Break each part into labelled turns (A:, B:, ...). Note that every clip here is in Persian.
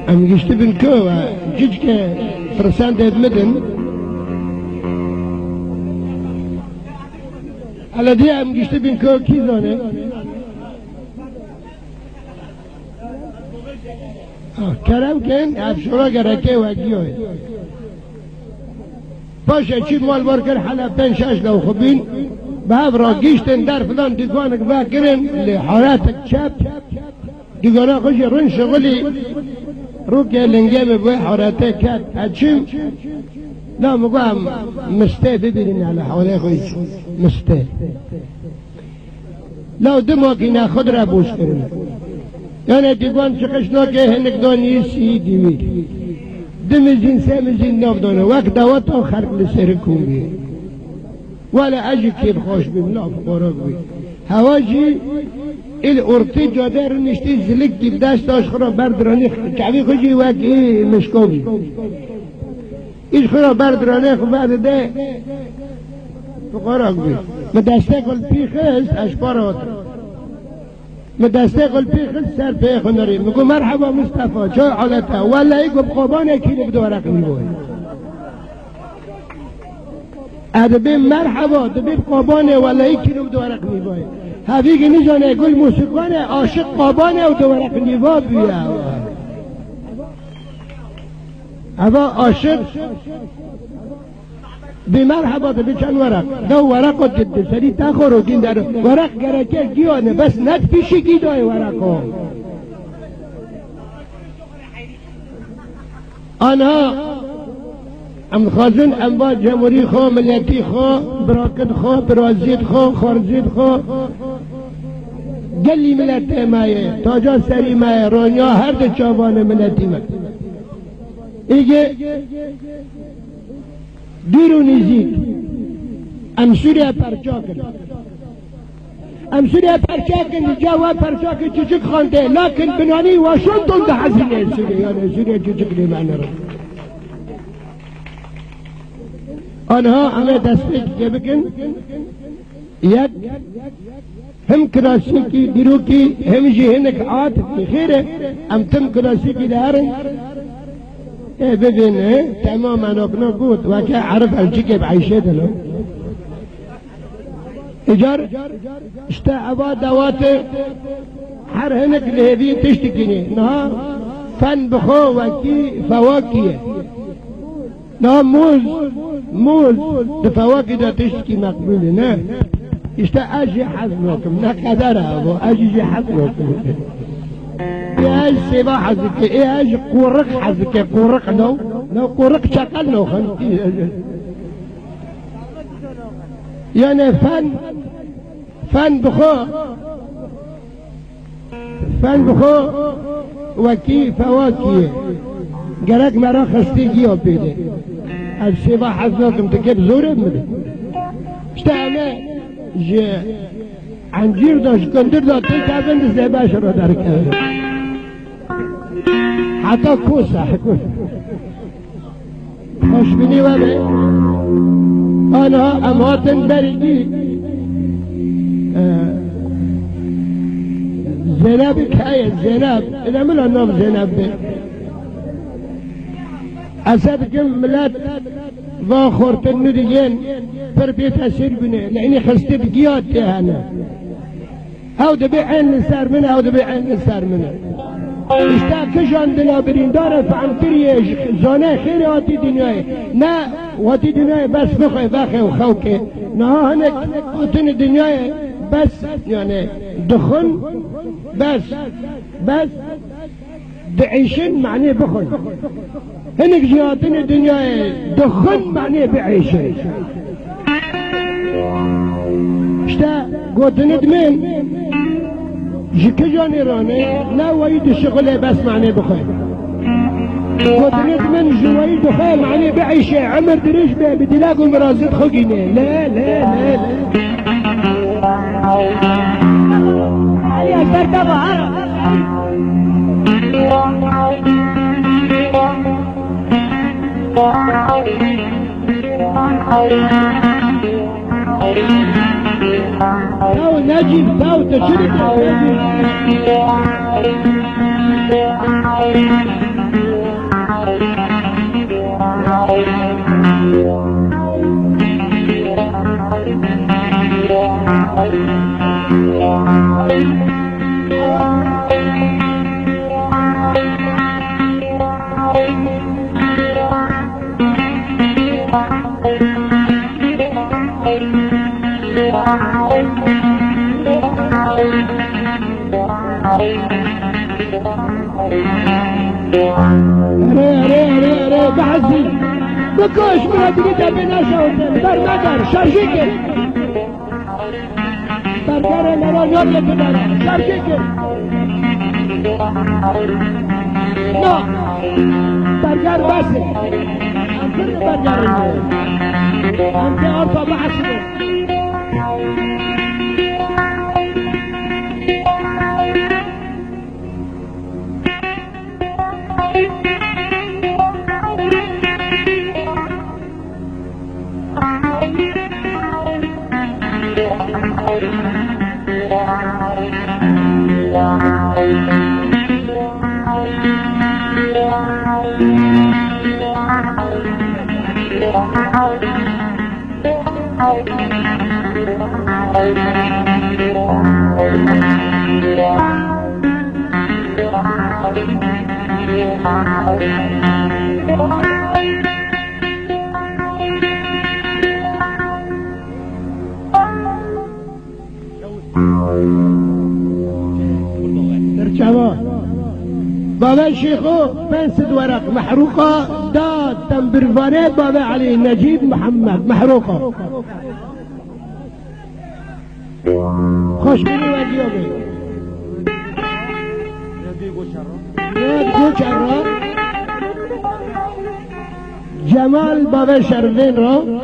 A: ام گشت بین که جیج که فرسند ادمدن حالا دی ام گشت بین که کی زانه کرم کن افشورا گرکه و گیاه باشه چی مال بار کر حالا 5-6 لو خوبین به هم را گیشتن در فلان دیگانک باکرن لحالاتک چپ دیگانا خوشی رن شغلی رو که لنگه ببوی حالاتک کت اچیم لا مقام مسته ببینین على حواله خویش مسته لا دمو که ناخد را بوش کرن یعنی دیگان چکشنا که هنک دانی سی دیوی دمزین سمزین ناف دانه وقت دوات او خرق لسر کن بی ولا اجی کیب خوش بیم ناف قرق بی هواجی ایل ارتی جاده رو نشتی زلک دیب دست آشخرا بردرانی کعبی خوشی وکی مشکو بی ایش خورا بردرانی خو بعد ده قرق بی مدسته کل پیخست اشپارات مدسته قل پیخل سر پیخ نری میگو مرحبا مصطفی چه حالته ولی ایگو بقوبانه کی نبدو ورق میبوی ادبی مرحبا دبی بقوبانه ولی ای کی نبدو ورق میبوی هفیگی نیزانه گل موسیقانه عاشق قوبانه و دو ورق میبا بیا هوا عاشق بمرحبا بچن ورق دو ورق جد سری تخورو دین در ورق گرکه گیانه بس ند پیشی گی دای ورقو آنها ام خازن ام با جمهوری خو ملیتی خو براکت خو برازید خو خورزید خو گلی ملت مایه تاجا سری مایه رونیا هر دو چابان ملتی مایه ایگه دور و نزدیک ام سوریه پرچاکن ام سوریه پرچاکن جواب پرچاکن چچک خانده لکن بنانی واشنطن ده حزینه سوریه یعنی سوریه چچک لیمانه رو آنها همه دسته که بکن یک هم کلاسیکی دیروکی هم جهنک عاطفی خیره ام تم کلاسیکی دارن ببین تماما نکنه بود و که عرف الچی که بعیشه دلو اجار اشتا عبا دوات هر هنک لهبین تشتکنی نه فن بخو و کی فواکیه نه موز دفواکی دا تشتکی مقبوله نه اشتا اجی حزمکم نه قدره ابو اجی حزمکم ايش سبا حزك ايش قورق حزك قورق لو قورق شكل لو خنتي يعني فن بخو وكي فواكي قرق مرا خستي جيو بيدي السبا حزنكم تكيب زوري مدي اشتعنا جي عنجير داش كندر دا تلتابن زيباش رو دركه حتی کوسه خوش بینی ولی آنها اماتن بریدی زینب که زینب اینم نام زینب بی اصد کم ملت و خورتن ندیگین پر بی تاثیر بینه لعنی خسته بگیاد تهانه او دبی عین نسار منه او دبی عین نسار منه اشتا کشان دلا برینداره فعنتریه زانه خیلی آتی دنیای نه واتی دنیای بس بخواه بخواه و خوکه نه هنک آتن دنیای بس یعنی دخن بس بعيشن معناه بخن هنك جهاتنا الدنيا دخن معناه بعيشن اشتا قوت ندمن جكجان إيراني لا ويد الشغل بس معناه بخن قوت ندمن جويد دخل معناه بعيشة عمر دريش به بدلاقوا مرازد خقينه لا لا لا لا يا سرطبع تاو نجيب تاو تشرك اره بحثی بکش مرا دیگه دبه نشود در مگر شرشی کن برگر مرا یاد لکنه شرشی کن نه برگر بسه همچنین برگر همچنین آرتا بحثی بابا شيخو بنسد ورق محروقة داد تنبرفاني بابا علي نجيب محمد محروقة خوش بني وجيوبي يدقو شرا جمال بابا شرفين رو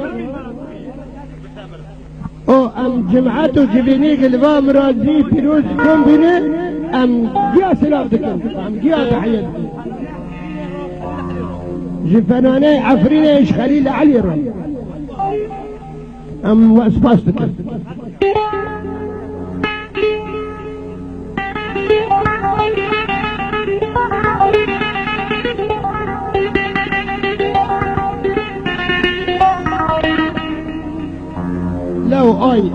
A: او ام جمعتو جبيني قلبا مرازي فيروز كون بني ام جيا سلاف دكن ام جيا تحيات جفناني عفريني ايش خليل علي رو ام واسباس دكن لو اي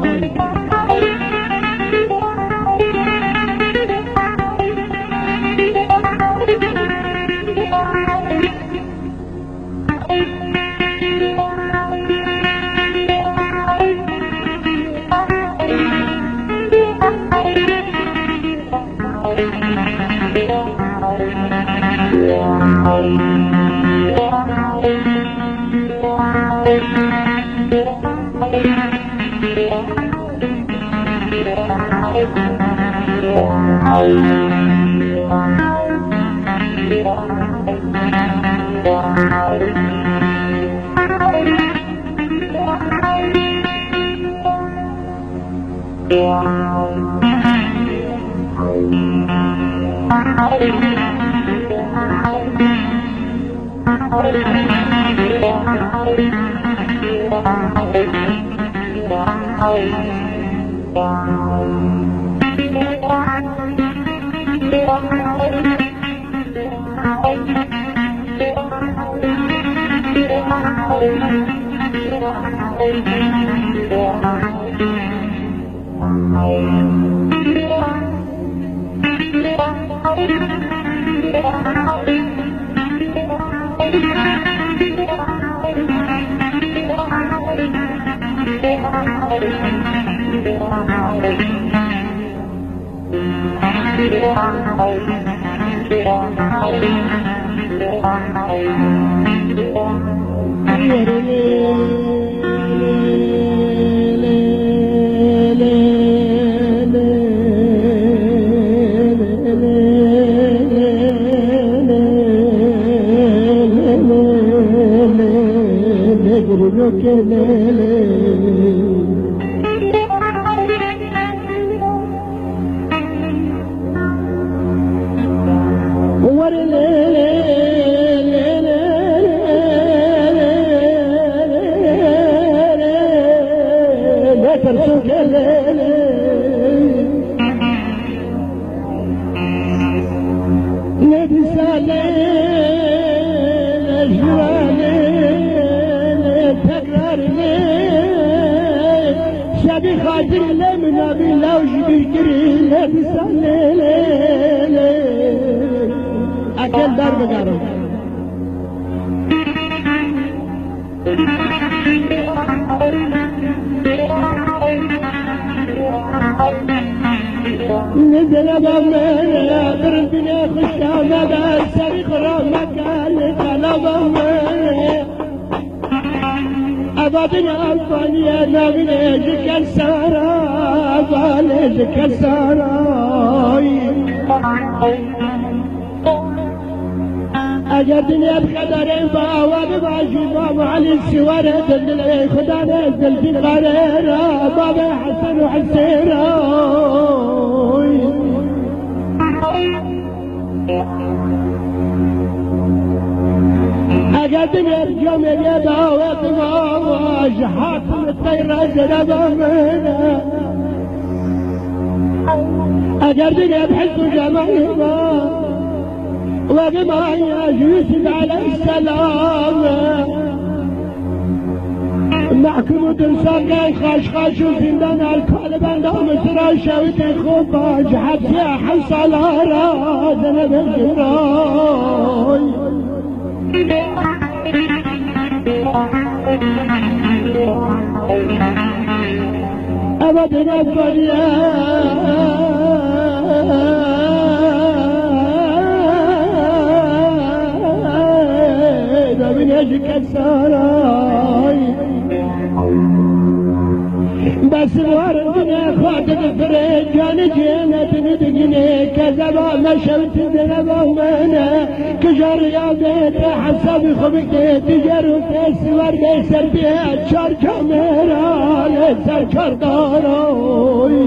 A: حسراني تكرارني شبي خاطر لمنا بلوش بكري لبساني أكل دار بقارم نزل بمنا بربنا خشامة بسرق رمكان طلب منا أبادنا ألفانيا نبني جكال سارا بالي جكال سارا اگر دنیا بقدر باواد باشی بابا علی السوارة دل خدا نزل في الغريرة بابا حسن وحسيرة اگر دنیا بجمل يا باواد بابا حاكم الطيرة زربا منا اگر دنیا بحس جمالي بابا وبما يوسف عليه السلام محكوم تنساقي خاش وزندان الكل بندام سراشة وتخوباج حبس يا حصل رازنا بالجراي أبدا الدنيا من يجيك السراي بس الوردنا خاطر فريجان جينة ندقني كذبا مشوت ذنبا ومنا كجر يا بيت حسب خبك تجر وتسور بيسر بيت شار كاميرا لسر كرداروي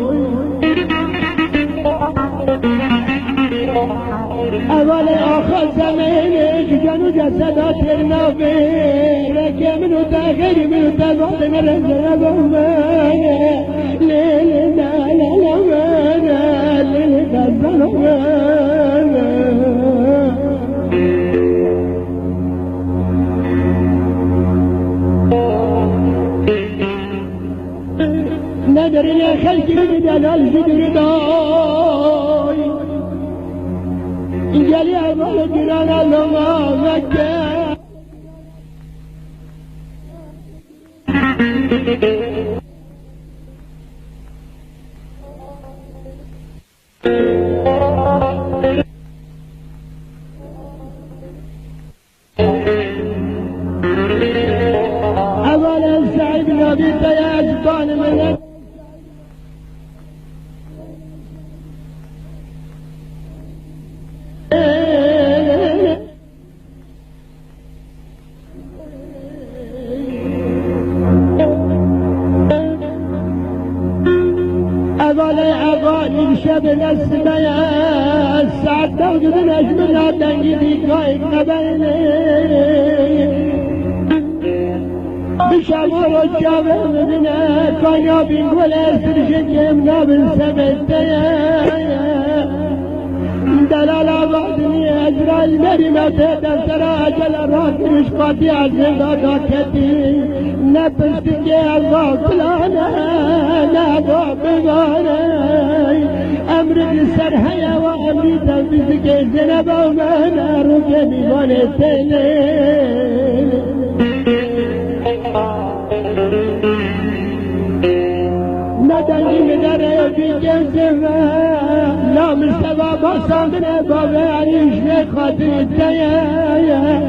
A: اول آخر زمینه جنو جسدات النبی لکه منو تغییر منو تبعد مرزنه بمانه لیل نالا لمانه لیل دزن مانه ندري يا خلقي بدل الجدر داي جالي أبغى جيران لما مكة أبغى السعيد نبي تياج طال منك شبل السماء السعد وجد نجمنا تنجدي قايد نبيني بشامر الجابر مدنا كان يابين ولا سرشك منابل سبتيا دلال بعدني أجرى المرمى تدسرى جل راكب مشقاتي عزيزة كتي نبستك يا الله طلانا نابع بغاني أمرك السرحية وأمري تنبسك الزنبة ومانا رجمي ونسيني ندني مدري في جنسفة لا مستوى بصامنا بابا عريش لك خاطر التيايا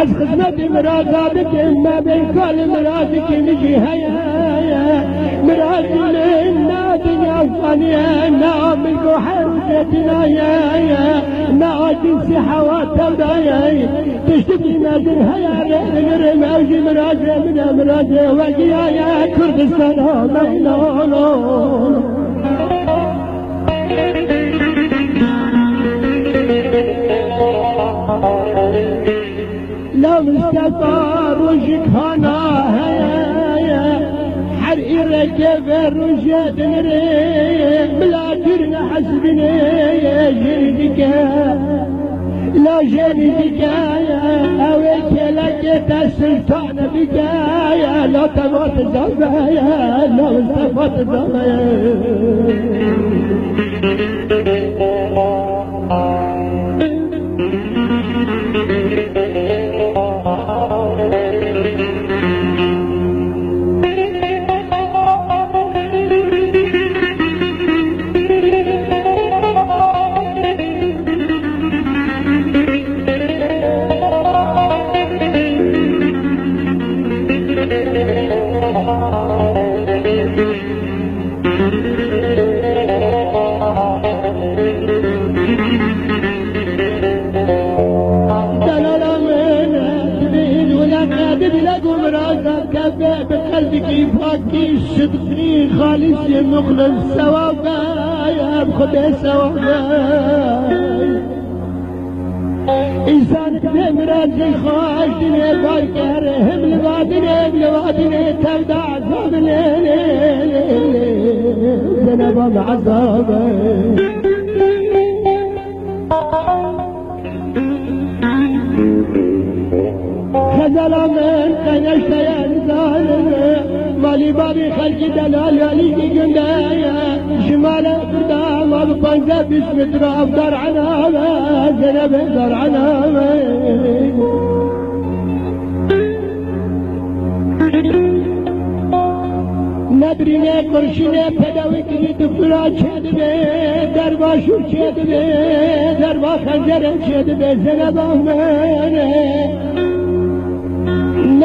A: از خدمت مرادك ما بين كل مرادك نجي هيا مرادي لنا دنيا فانية نعم الجوحر وجدنا يا نعم سحوات البايا تشتكي نادر هيا غير موجي مرادي من مرادي وجيا يا كردستان ميلولو لو مستفى رجك هنا هيا حرقي ركب الرجاد نريق بلا ترنا حسبني جلدك لا جلدك اويك لا بقيت السلطان بقايا لا تموت زبايا لا مستفوت زبايا بقلبك يفاكي صدقني خالص مخلص سوابا بخدي سوابا إنسانك بمراجي خواش دنيا باركار هم لبادني تبدأ عذاب زنبا بعذابا خزل من قنشت يا نزال مالي بابي خلق دلال عليك قندايا شمال قدام ما بطنزة باسم تراب دار عنامة زنب دار عنامة ندريني قرشيني بدوي كني دكتورا چهد بي دربا شور چهد بي دربا خنجر چهد بي زنب آمنه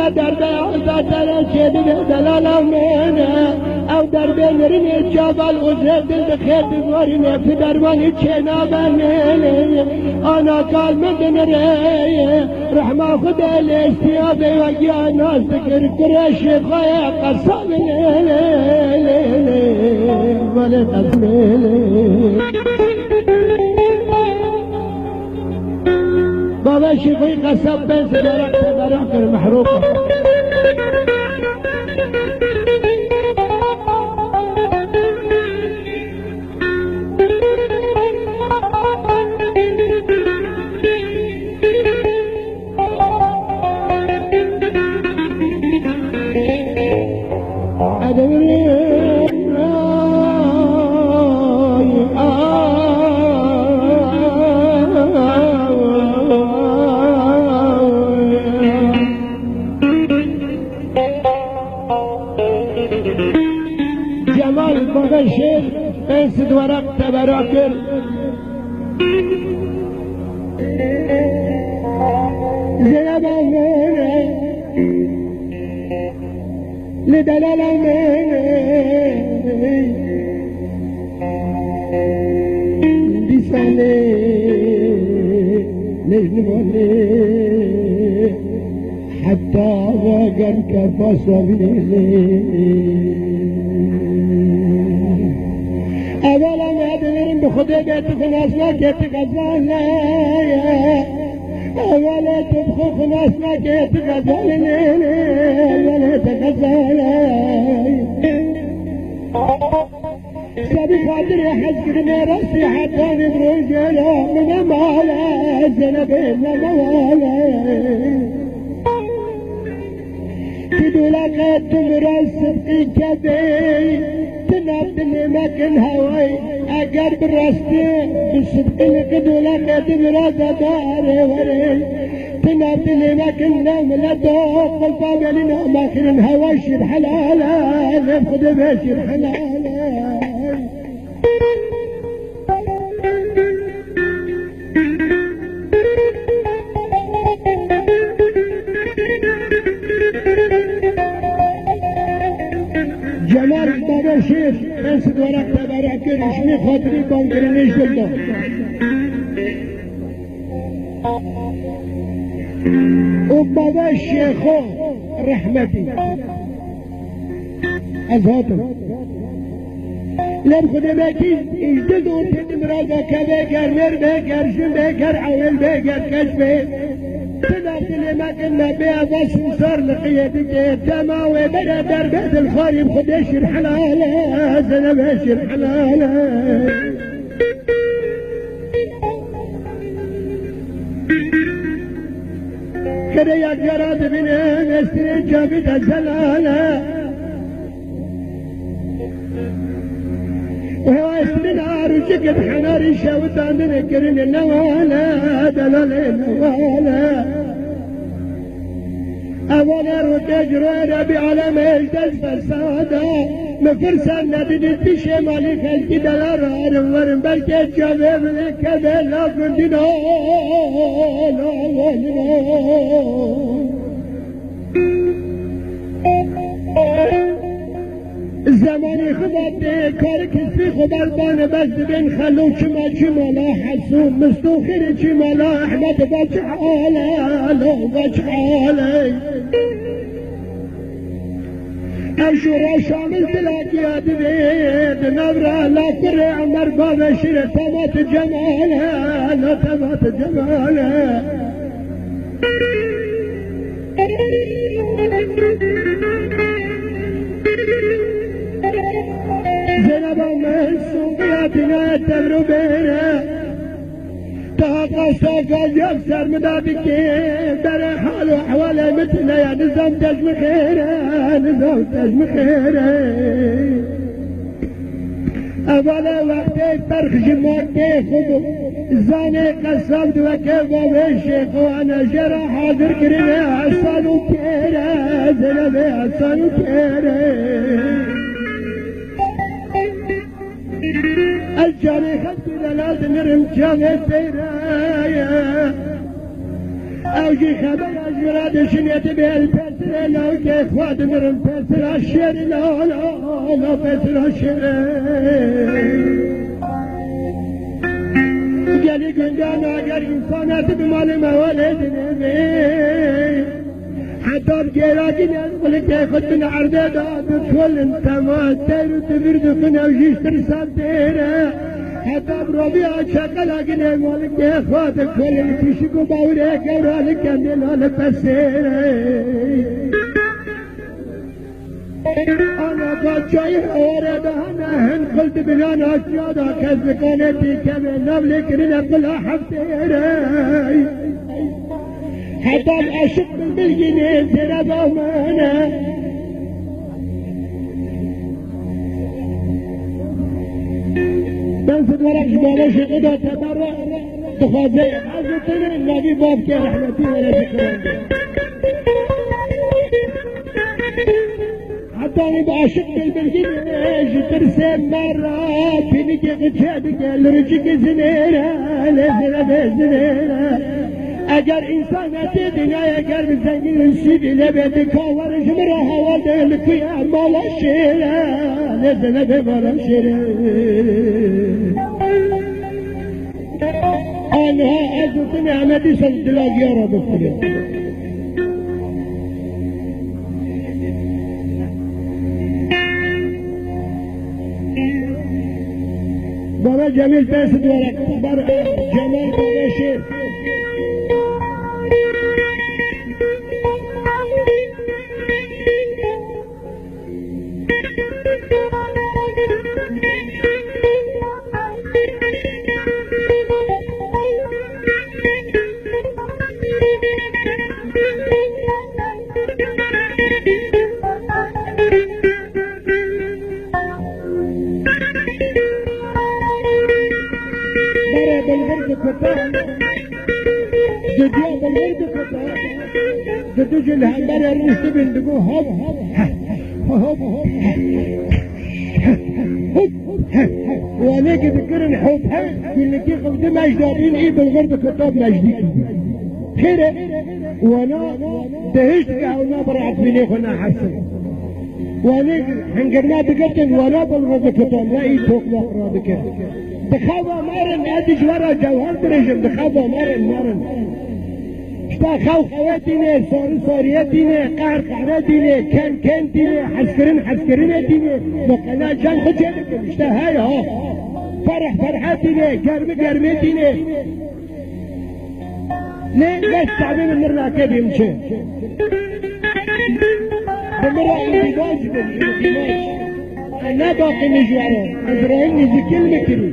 A: درب عزتنا شدنا دلالا منا او درب نرني جبل غزر دل بخير بمارنا في درباني چنا بنينا انا قال من نري رحمة خدا الاستيابي ويا ناس ذكر كرش خايا قصاب ولا تسميلي بابا شيخي قصب بس درك المحروقة جمال بغشير انسد ورق تبراكر زينب امين لدلال امين لساني نجنبوني حتى غاقر كفاصبيني اولا ما ادرين بخدي بيتك ناسنا كيتك غزالنا اولا تبخخ ناسنا كيتك غزالنا اولا تغزالنا سبي خاطر يحزقني راسي حتى نبرجله من مالا زنبين مالا تدولك تمرسبقي كبي تنبني مكن هواي اقر برستي بصدق القدولك تمرس داري وري تنبني مكن نوم لدوق الفابلنا ماخر هواي شير حلالا نفخد بشير حلالا جمال بابا شيخ انسد ورق تبارك رشمي خاطري بانكرنيش بالله وبابا الشيخ رحمتي ازهاتم لم خده بكي اجددوا تنمرادا كبيكر مر بيكر شم بيكر عويل بيكر كشبه تنافت لما كنا بيها بس صار لقيتك تماوي بدا دربات الخارب خديش الحلالة زنبش الحلالة خیره یک جراد بینم استرین جابی دزلاله وهو استرین عروشی کد حناری شوطان دنکرین نواله دلاله نواله أولا روتاج رويرا بعلم إجداز فسادا مفرسا ندنت بشمالي خلقي دلار ورم بلكي جابي بلك بلا كنتنا زماني خبرتي كارك في خبرتان بس بين خلو شمالا حسون مستوخر شمالا احمد بجحالي لو بجحالي اشورا شامل تلاقي ادبيد نبرا لا كري عمر بابا شير تمات جمالها لا تمات جمالها زينب من سوقياتنا التمر بينا تهقى ساقا يكسر مدابك در حال وحوالي مثلنا يا نظام تجم خيره نظام تجم خيره أولا وقتي فرخ جمعتي خدو زاني قصاب دوكي بابي الشيخ وانا جرى حاضر كريمي حسان وكيره زينبي حسان وكيره الجاني خدي دلال نرم جاني تيرايا اوجي خبر اجمراد شنيت بيه البسر لو كي اخواد نرم بسر الشير لا بسر الشير قالي قندانا قال انسانات بمال موالد نبي حتى بجيراتي نقول لك ياخد من عرضه بكل انت ما تير تبرد فينا وجيش ترسال تيره حتى بربيع شكل اقني مالك ياخد كل تشكو باوريك ورالك كمل على بسيره انا بجاي ورده انا هن قلت بلان اشياء كذب كانتي كمل نبلك لنا كلها حبتيره حتى العشق بالجنيه زنا بامانه بنسد ورق شبابه شقده تبرع تخاذي عزتنا النبي باب كي رحمتي ولا ذكران حتى انا بعشق بالجنيه ترسم مرة في نجي غشادك لرجك زنيره لزنا زنيره اگر انسان اتی دنیا اگر بزنگی سیدی لبید کاورش مرا هوا دل کوی مالا شیره نزنه به مالا شیره آنها عزت نعمتی سن دلاغی را بکنه بابا جمیل پیسد ورک بر جمال باشید تجي الهمبر الرشد بندقو هب هب وعليك ذكرن حب اللي كي قبض مجدابين ايه بالغرب كتاب مجديك خيره وانا دهشت كهونا برعت مني خنا حسن وعليك حنقرنا بقتن وانا بالغرب كتاب لا ايه توقنا قرابك دخابة مارن ادج ورا جوهر درجم دخابة مارن اشتا خو خواتيني صارياتيني قهر قهراتيني كان تيني حسكرين مقنا جان خجلك اشتا هاي ها فرحاتيني قرمتيني ليه بس تعبين النرنا كده يمشي بمرة انتباج انا باقي نجواره ازرائيل نجي كلمة كده